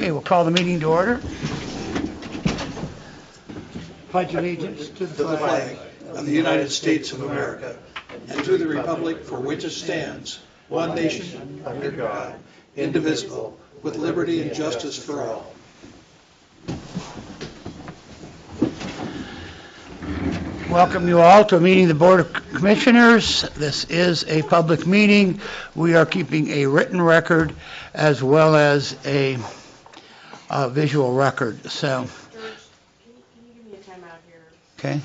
Okay, we'll call the meeting to order. Pledge allegiance to the flag of the United States of America and to the republic for which it stands, one nation, under God, indivisible, with liberty and justice for all. Welcome you all to a meeting of the Board of Commissioners. This is a public meeting. We are keeping a written record as well as a visual record. So, George, can you give me a timeout here? okay. I need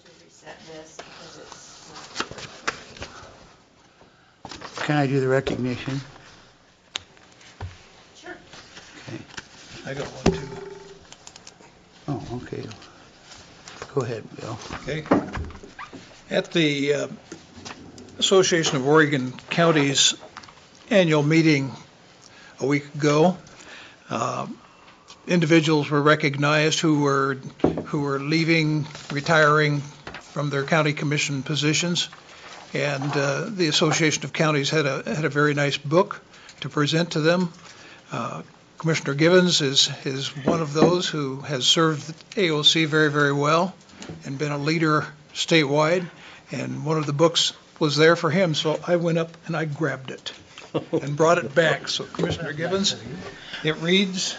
to reset this because it's not. Can I do the recognition? Sure. Okay. I got one too. Oh, okay. Go ahead, Bill. Okay. At the Association of Oregon Counties annual meeting a week ago, individuals were recognized who were leaving, retiring from their county commission positions, and the Association of Counties had a very nice book to present to them. Commissioner Givens is one of those who has served AOC very, very well and been a leader statewide, and one of the books was there for him, so I went up and I grabbed it and brought it back. So Commissioner Givens, it reads,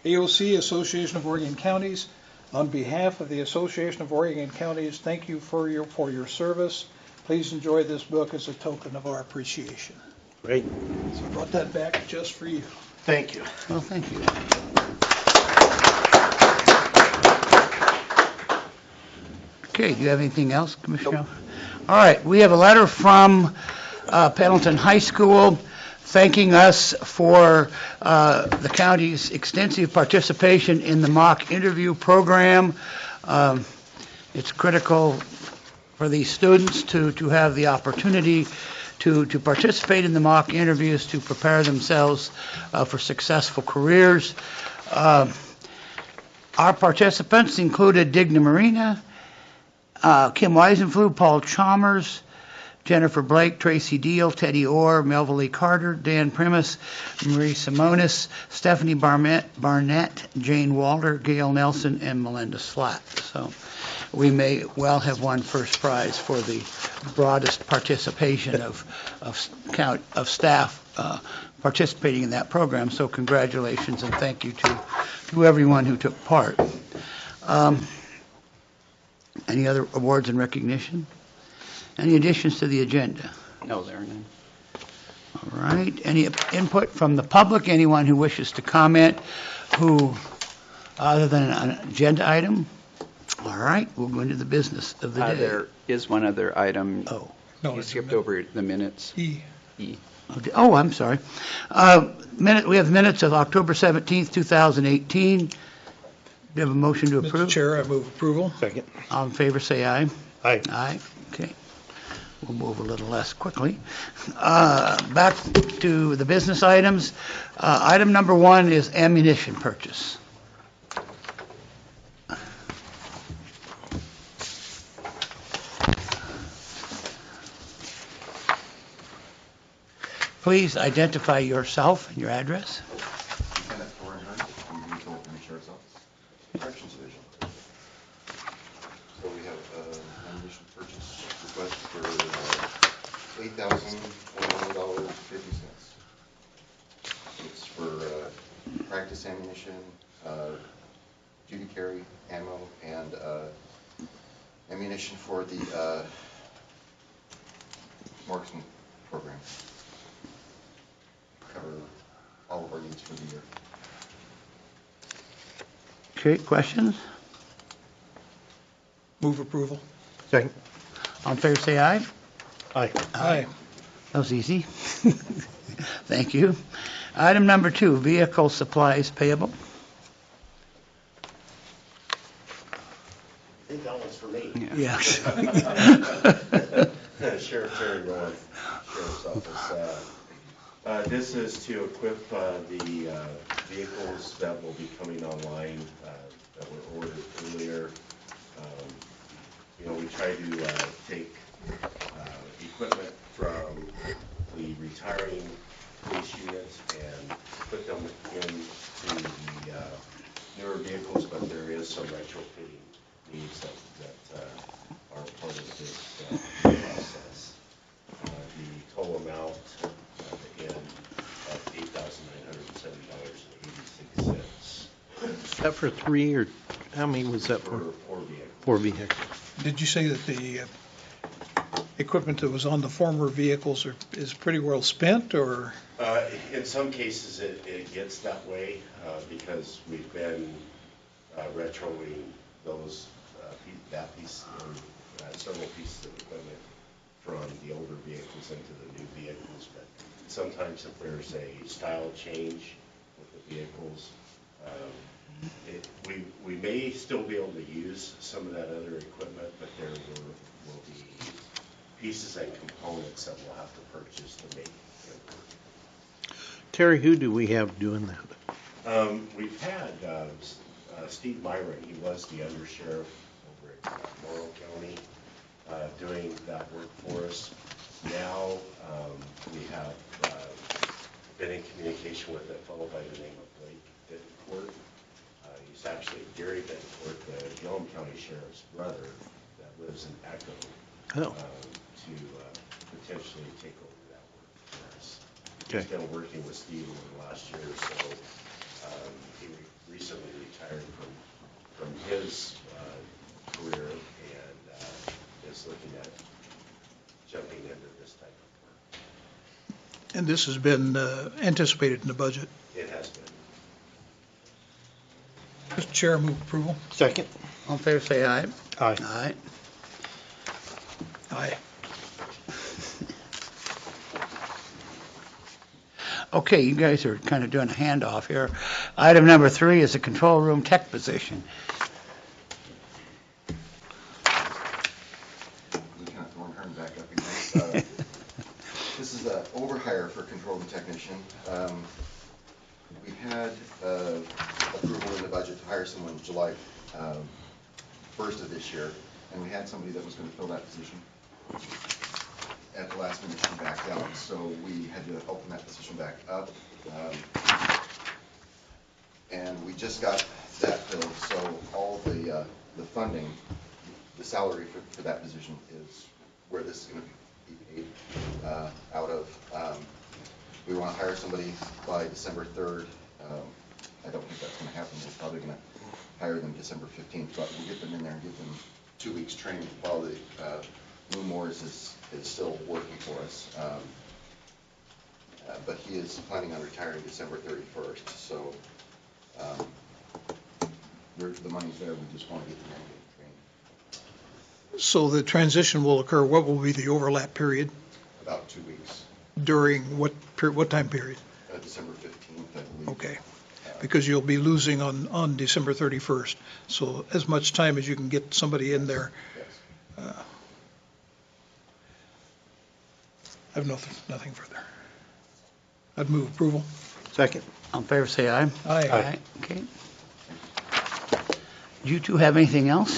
AOC, Association of Oregon Counties, on behalf of the Association of Oregon Counties, thank you for your service. Please enjoy this book as a token of our appreciation. Great. So I brought that back just for you. Thank you. Well, thank you. Okay, do you have anything else, Commissioner? Nope. All right, we have a letter from Pendleton High School thanking us for the county's extensive participation in the mock interview program. It's critical for these students to have the opportunity to participate in the mock interviews to prepare themselves for successful careers. Our participants included Digna Marina, Kim Weisenflug, Paul Chalmers, Jennifer Blake, Tracy Deal, Teddy Orr, Melville Lee Carter, Dan Primus, Marie Simonis, Stephanie Barnett, Jane Walter, Gail Nelson, and Melinda Slatt. So we may well have won first prize for the broadest participation of staff participating in that program. So congratulations and thank you to everyone who took part. Any other awards and recognition? Any additions to the agenda? No, there are none. All right. Any input from the public? Anyone who wishes to comment other than an agenda item? All right. We'll go into the business of the day. There is one other item. Oh. No, You it's skipped over the minutes. E. Oh, I'm sorry. We have minutes of October 17th, 2018. Do you have a motion to approve? Mr. Chair, I move approval. Second. All in favor, say aye. Aye. Aye. Okay. We'll move a little less quickly. Back to the business items. Item number 1 is ammunition purchase. Please identify yourself and your address. Kenneth Thornhurst, from the Umatilla Sheriff's Office, Corrections Division. So we have an ammunition purchase request for $8,021.50. It's for practice ammunition, duty carry ammo, and ammunition for the marksman program. Cover all of our needs for the year. Okay, questions? Move approval. Second. All in favor, say aye. Aye. Aye. That was easy. Thank you. Item number 2, vehicle supplies payable. I think that one's for me. Yeah. Sheriff Terry Rowan, Sheriff's Office. This is to equip the vehicles that will be coming online that were ordered earlier. We try to take equipment from the retiring police units and is some retrofitting needs that are part of this process. The total amount at the end at $8,907.86 Is that for 3 or how many was that for for? 4 vehicles. 4 vehicles. Did you say that the equipment that was on the former vehicles is pretty well spent, or? In some cases, it gets that way because we've been retroing that piece, several pieces of equipment from the older vehicles into the new vehicles. But sometimes if there's a style change with the vehicles, we may still be able to use some of that other equipment, but there will be pieces and components that we'll have to purchase to make it work. Terry, who do we have doing that? We've had Steve Myron, he was the undersheriff over at Morrow County, doing that work for us. Now we have been in communication with a fellow by the name of Blake Bittencourt. He's actually Gary Bittencourt, the Gillum County Sheriff's brother that lives in Echo, to potentially take over that work for us. He's been working with Steve over the last year or so. He recently retired from his career and is looking at jumping into this type of work. And this has been anticipated in the budget. It has been. Mr. Chair, I move approval. Second. All in favor, say aye. Aye. Aye. Aye. Okay, you guys are kind of doing a handoff here. Item number 3 is the control room tech position. Lieutenant Thornhurn back up again. This is an overhire for control room technician. We had approval in the budget to hire someone July 1st of this year, and we had somebody that was going to fill that position. At the last minute, she backed out, so we had to open that position back up. And we just got that filled, so all the funding, the salary for that position is where this is going to be paid out of. We want to hire somebody by December 3rd. I don't think that's going to happen. We're probably going to hire them December 15th, but we'll get them in there and give them 2 weeks training while the Lou Morris is still working for us. But he is planning on retiring December 31st, so the money's there. We just want to get them in and get trained. So the transition will occur, what will be the overlap period? About 2 weeks, During what time period? December 15th, I believe. Okay, because you'll be losing on December 31st. So as much time as you can get somebody in there. Yes. I have nothing further. I'd move approval. Second. All in favor, say aye. Aye. Okay. Do you two have anything else?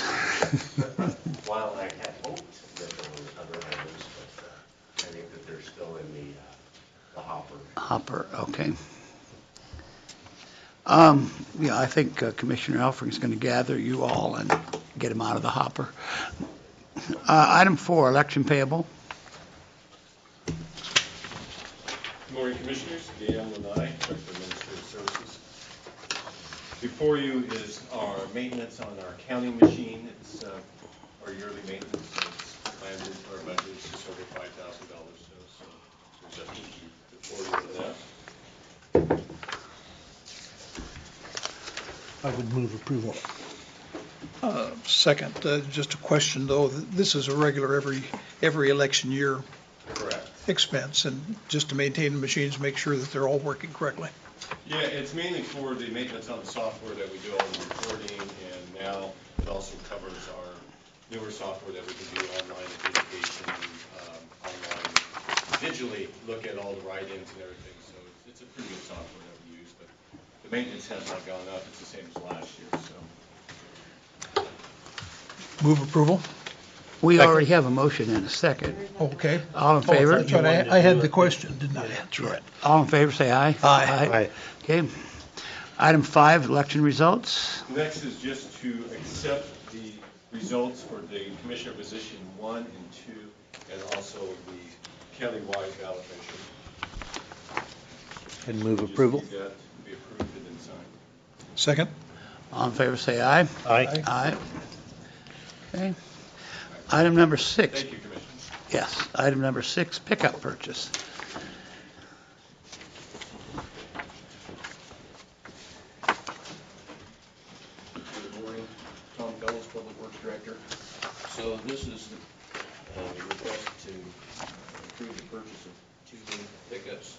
While I had hoped that there were other items, but I think that they're still in the hopper. Hopper, okay. Yeah, I think Commissioner Elfring's going to gather you all and get them out of the hopper. Item 4, election payable. Good morning, Commissioners. Gail Lanai, Director of Administrative Services. Before you is our maintenance on our counting machine. It's our yearly maintenance. So it's planned into our budget. It's just over $5,000. So there's a issue before you with that. I would move approval. Second, just a question though, this is a regular every election year Correct. expense, and just to maintain the machines, make sure that they're all working correctly. Yeah, it's mainly for the maintenance on the software that we do all the recording, and now it also covers our newer software that we can do online adjudication, online digitally look at all the write-ins and everything. So it's a pretty good software that we use, but the maintenance has not gone up. It's the same as last year. So Move approval. We already have a motion and a second. Okay. All in favor? But I had the question, didn't I? That's right. All in favor, say aye. Aye. Okay. Item 5, election results. Next is just to accept the results for the commissioner position 1 and 2, and also the countywide ballot measure. And move Just approval. need that to be approved and then signed. Second? All in favor, say aye. Aye. Aye. Okay. Item number 6. Thank you, Commissioner. Yes, item number 6, pickup purchase. Good morning, Tom Fellows, Public Works Director. So this is the request to approve the purchase of 2 new pickups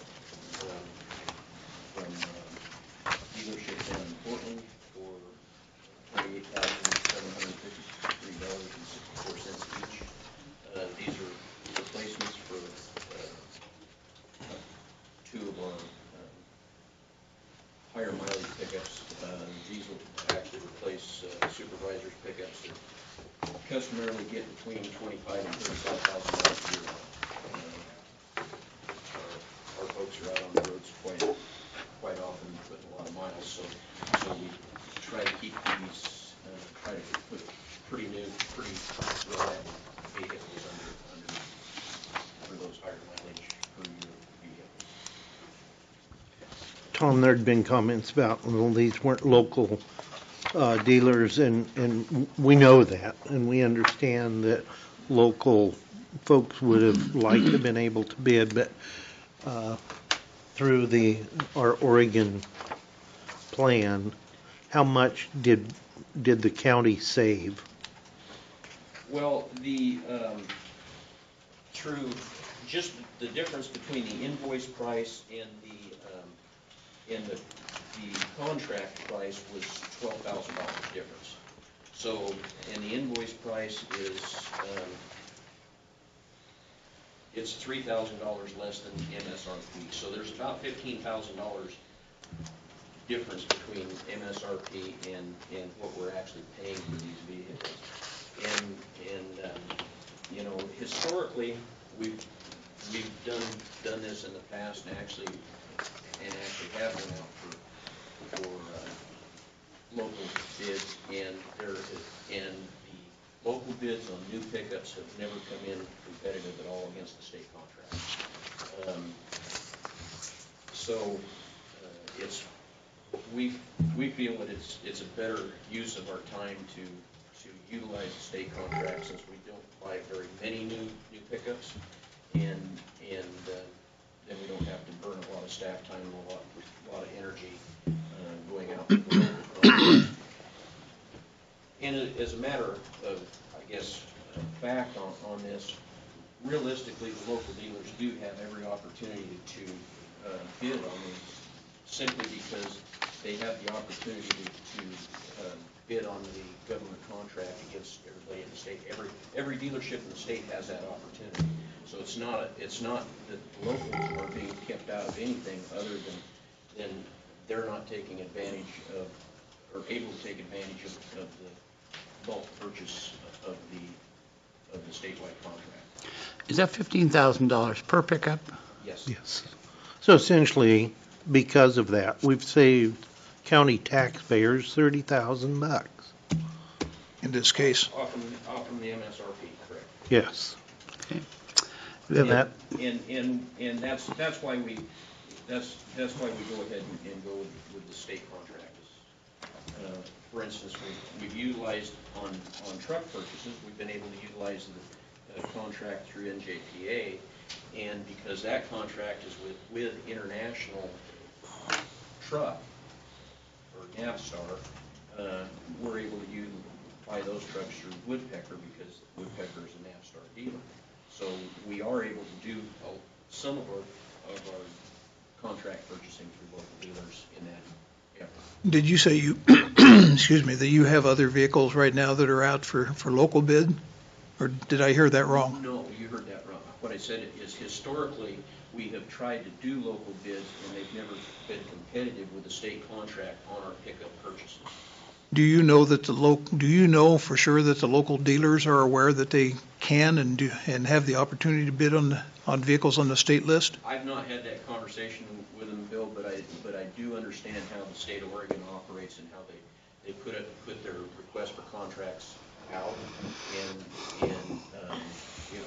from dealership down in Portland for $28,753.64 each. These are replacements for 2 of our higher mileage pickups. These will actually replace supervisors' pickups that customarily get between 25 and 35,000 miles a year. Our folks are out on the roads quite often, putting a lot of miles, so we try to keep these, try to put pretty new, pretty reliable vehicles under for those higher mileage per year vehicles. Tom, there'd been comments about, well, these weren't local dealers, and we know that, and we understand that local folks would have liked to have been able to bid, but through our Oregon plan, how much did the county save? Well, through just the difference between the invoice price and the contract price was $12,000 difference. So, and the invoice price is it's $3,000 less than MSRP. So there's about $15,000 difference between MSRP and what we're actually paying for these vehicles. And you know, historically, we've done this in the past, and actually have been out for local bids, and the local bids on new pickups have never come in competitive at all against the state contract. We feel that it's a better use of our time to utilize the state contract, since we don't buy very many new pickups, and then we don't have to burn a lot of staff time and a lot of energy going out to the local contract. And as a matter of, I guess, fact on this, realistically, the local dealers do have every opportunity to bid on these, simply because they have the opportunity to bid on the government contract against everybody in the state. Every dealership in the state has that opportunity. So it's not that the locals are being kept out of anything other than they're not taking advantage of, or able to take advantage of the bulk purchase of the statewide contract. Is that $15,000 per pickup? Yes. Yes. So essentially, because of that, we've saved county taxpayers $30,000. In this case. Off from the MSRP, correct. Yes. Okay. And that, And that's why we go ahead and go with the state contract. For instance, we've utilized on truck purchases, we've been able to utilize the contract through NJPA, and because that contract is with International Truck or Navstar, we're able to buy those trucks through Woodpecker, because Woodpecker is a Navstar dealer. So we are able to do some of our contract purchasing through local dealers in that effort. Did you say you, excuse me, that you have other vehicles right now that are out for local bid? Or did I hear that wrong? No, you heard that wrong. What I said is, historically, we have tried to do local bids, and they've never been competitive with the state contract on our pickup purchases. Do you know for sure that the local dealers are aware that they can and have the opportunity to bid on vehicles on the state list? I've not had that conversation with them, Bill, but I do understand how the state of Oregon operates and how they put their request for contracts out, and you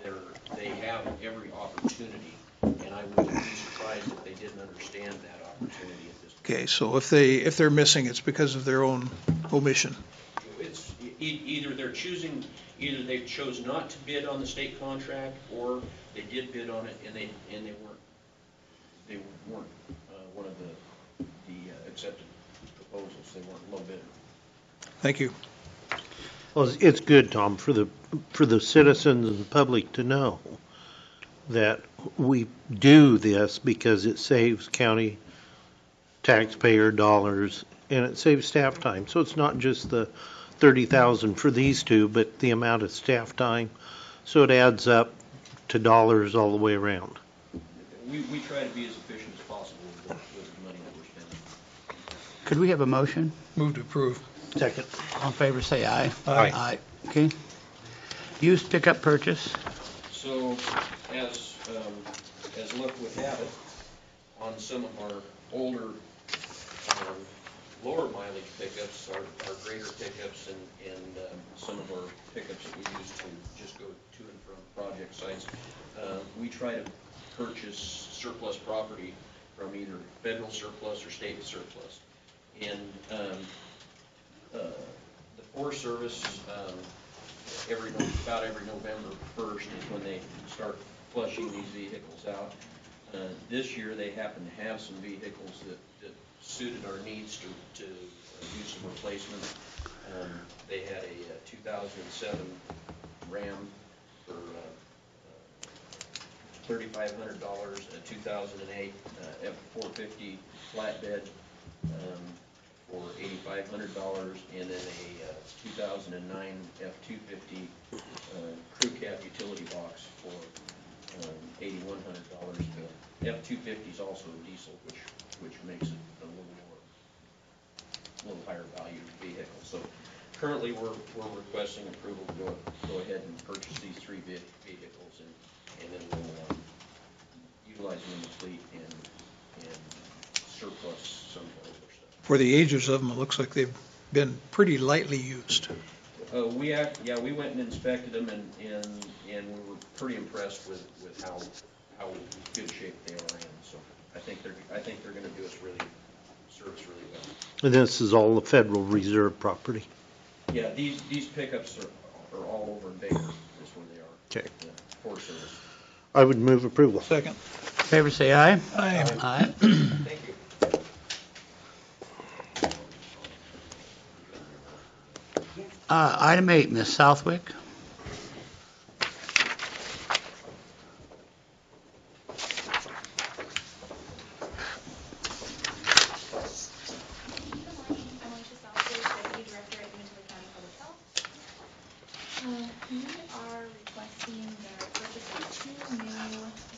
know, they have every opportunity, and I would be surprised if they didn't understand that opportunity at this point. Okay, so if they're missing, it's because of their own omission. It's either either they chose not to bid on the state contract, or they did bid on it and they weren't one of the accepted proposals. They weren't low bidder. Thank you. Well, it's good, Tom, for the citizens and the public to know that we do this because it saves county taxpayer dollars and it saves staff time. So it's not just the 30,000 for these two, but the amount of staff time. So it adds up to dollars all the way around. We try to be as efficient as possible with the money that we're spending. Could we have a motion? Move to approve. Second. All in favor, say aye. Aye. Aye. Okay. Used pickup purchase. So as luck would have it, on some of our older lower mileage pickups, our greater pickups, and some of our pickups that we use to just go to and from project sites, we try to purchase surplus property from either federal surplus or state surplus. And the Forest Service, about every November 1st is when they start flushing these vehicles out. This year they happen to have some vehicles that suited our needs to do some replacements. They had a 2007 Ram for $3,500, a 2008 F450 flatbed for $8,500, and then a 2009 F250 crew cab utility box for $8,100. The F250 is also a diesel, which makes it a little higher value vehicle. So currently we're requesting approval to go ahead and purchase these three vehicles, and then we'll utilize them in the fleet and surplus some of the older stuff. For the ages of them, it looks like they've been pretty lightly used. We went and inspected them, and we were pretty impressed with how good shape they are in. So I think they're going to do us serve us really well. And this is all the Federal Reserve property. Yeah, these pickups are all over in Baker. That's where they are. Okay. The Forest Service. I would move approval. Second. Favor, say aye. Aye. Aye. Thank you. Item 8, Ms. Southwick. We are requesting the purchase of 2 new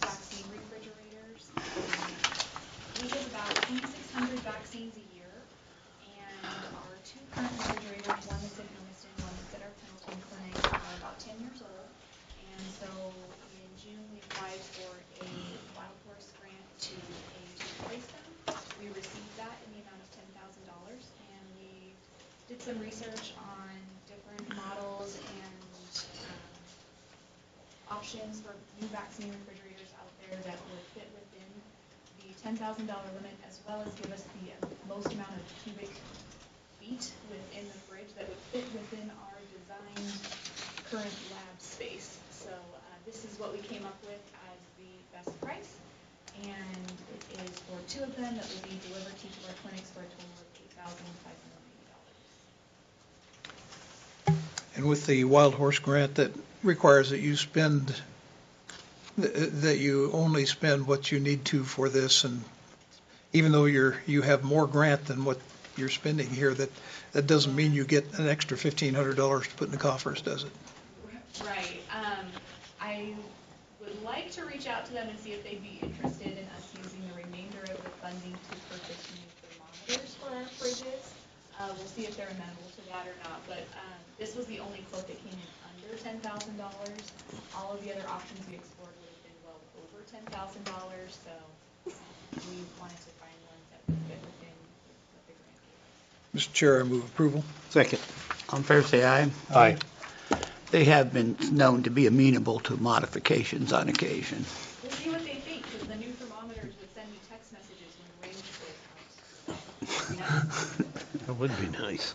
vaccine refrigerators. We give about 2,600 vaccines a year, and our 2 current refrigerators, one that's in Hermiston, one that's at our Pendleton clinic, are about 10 years old. And so in June, we applied for a Wild Horse grant to pay to replace them. We received that in the amount of $10,000, and we did some research on different models and options for new vaccine refrigerators out there that would fit within the $10,000 limit, as well as give us the most amount of cubic feet within the fridge that would fit within our designed current lab space. So this is what we came up with as the best price, and it is for 2 of them that will be delivered to each of our clinics for a total of $8,580. And with the Wild Horse grant, that requires that you spend, that you only spend what you need to for this, and even though you have more grant than what you're spending here, that doesn't mean you get an extra $1,500 to put in the coffers, does it? Right. I would like to reach out to them and see if they'd be interested in us using the remainder of the funding to purchase new thermometers for our fridges. We'll see if they're amenable to that or not, but this was the only quote that came in under $10,000. All of the other options we explored would have been well over $10,000, so we wanted to find ones that would fit within what the grant gave us. Mr. Chair, I move approval. Second. All in favor, say aye. Aye. They have been known to be amenable to modifications on occasion. We'll see what they think, because the new thermometers would send me text messages when the rain was supposed to come. So, That would be nice.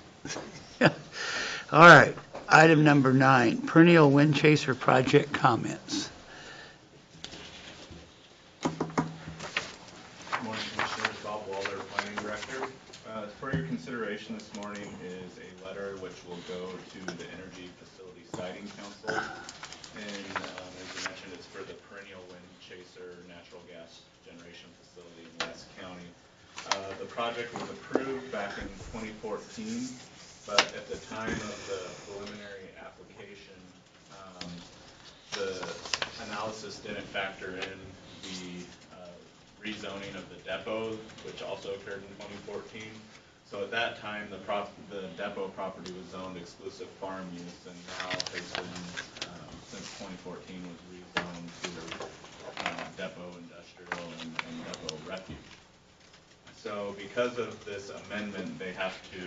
All right, item number 9, perennial wind chaser project comments. Good morning, Commissioners. Bob Walder, Planning Director. For your consideration this morning is a letter which will go to the Energy Facility Siting Council. And as you mentioned, it's for the perennial wind chaser natural gas generation facility in West County. The project was approved back in 2014, but at the time of the preliminary application, the analysis didn't factor in the rezoning of the depot, which also occurred in 2014. So at that time, the depot property was zoned exclusive farm use, and now has been, since 2014, was rezoned to depot industrial and depot refuge. So because of this amendment, they have to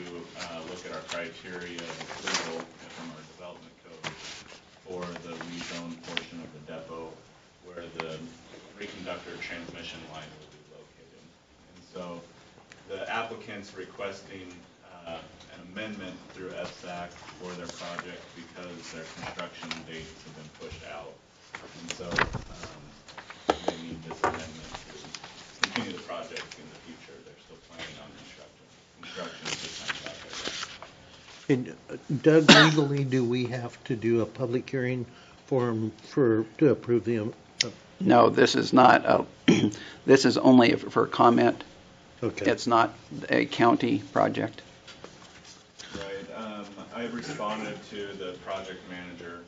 look at our criteria legal from our development code for the rezoned portion of the depot where the reconductor transmission line will be located. And so the applicant's requesting an amendment through FSAC for their project because their construction dates have been pushed out. And so they need this amendment to continue the project in the future. They're still planning on construction. Construction is just not out there yet. And Doug, legally, do we have to do a public hearing to approve the? No, this is not, this is only for comment. Okay. It's not a county project. Right. I responded to the project manager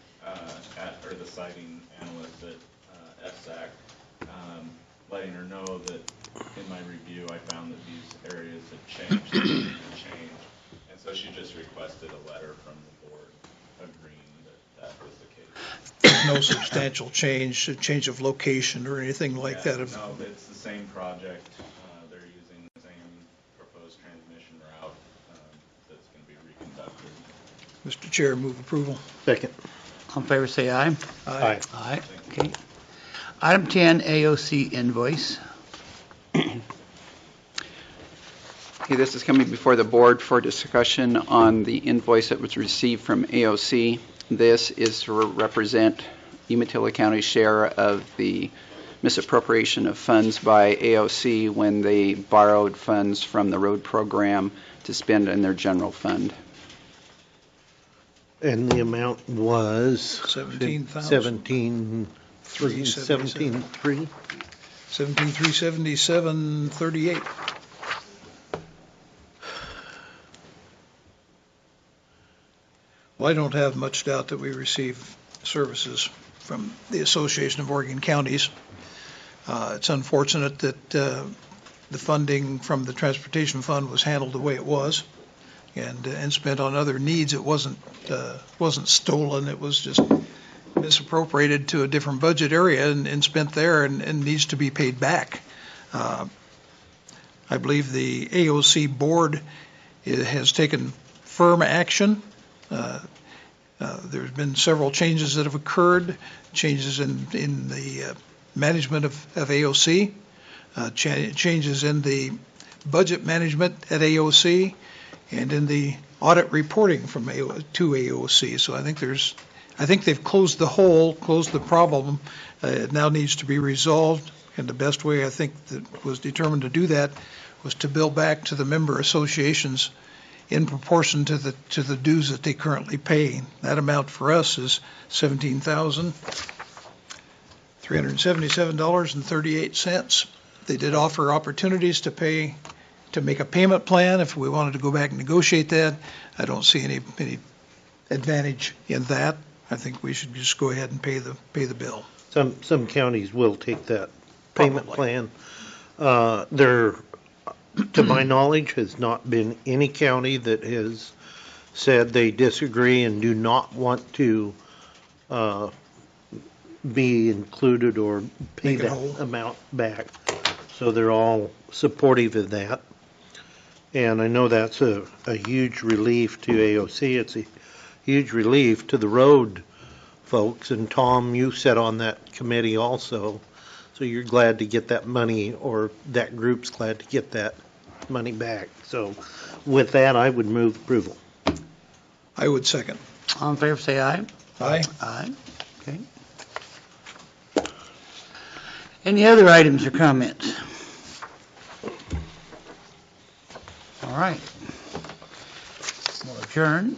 or the siting analyst at FSAC, letting her know that in my review I found that these areas had changed. And so she just requested a letter from the board agreeing that was the case. No substantial change of location or anything like that. No, it's the same project. They're using the same proposed transmission route that's going to be reconducted. Mr. Chair, move approval. Second. All in favor, say aye. Aye. Aye, okay. Item 10, AOC invoice. Okay, this is coming before the board for discussion on the invoice that was received from AOC. This is to represent Umatilla County's share of the misappropriation of funds by AOC when they borrowed funds from the road program to spend in their general fund. And the amount was? 17,000. 17,377. 17,377.38. Well, I don't have much doubt that we receive services from the Association of Oregon Counties. It's unfortunate that the funding from the Transportation Fund was handled the way it was and spent on other needs. It wasn't stolen. It was just misappropriated to a different budget area and spent there and needs to be paid back. I believe the AOC board has taken firm action. There's been several changes that have occurred, changes in the management of AOC, changes in the budget management at AOC, and in the audit reporting to AOC. So I think they've closed the hole, closed the problem. It now needs to be resolved, and the best way I think that was determined to do that was to bill back to the member associations in proportion to the dues that they currently pay. That amount for us is $17,377.38. They did offer opportunities to make a payment plan if we wanted to go back and negotiate that. I don't see any advantage in that. I think we should just go ahead and pay the bill. Some counties will take that payment Probably. plan. There, to my knowledge, has not been any county that has said they disagree and do not want to be included or pay Make it that whole. amount back. So they're all supportive of that. And I know that's a huge relief to AOC. It's a huge relief to the road folks. And Tom, you sat on that committee also. So you're glad to get that money, or that group's glad to get that money back. So with that, I would move approval. I would second. All in favor, say aye. Aye. Aye. Okay. Any other items or comments? All right. We'll adjourn.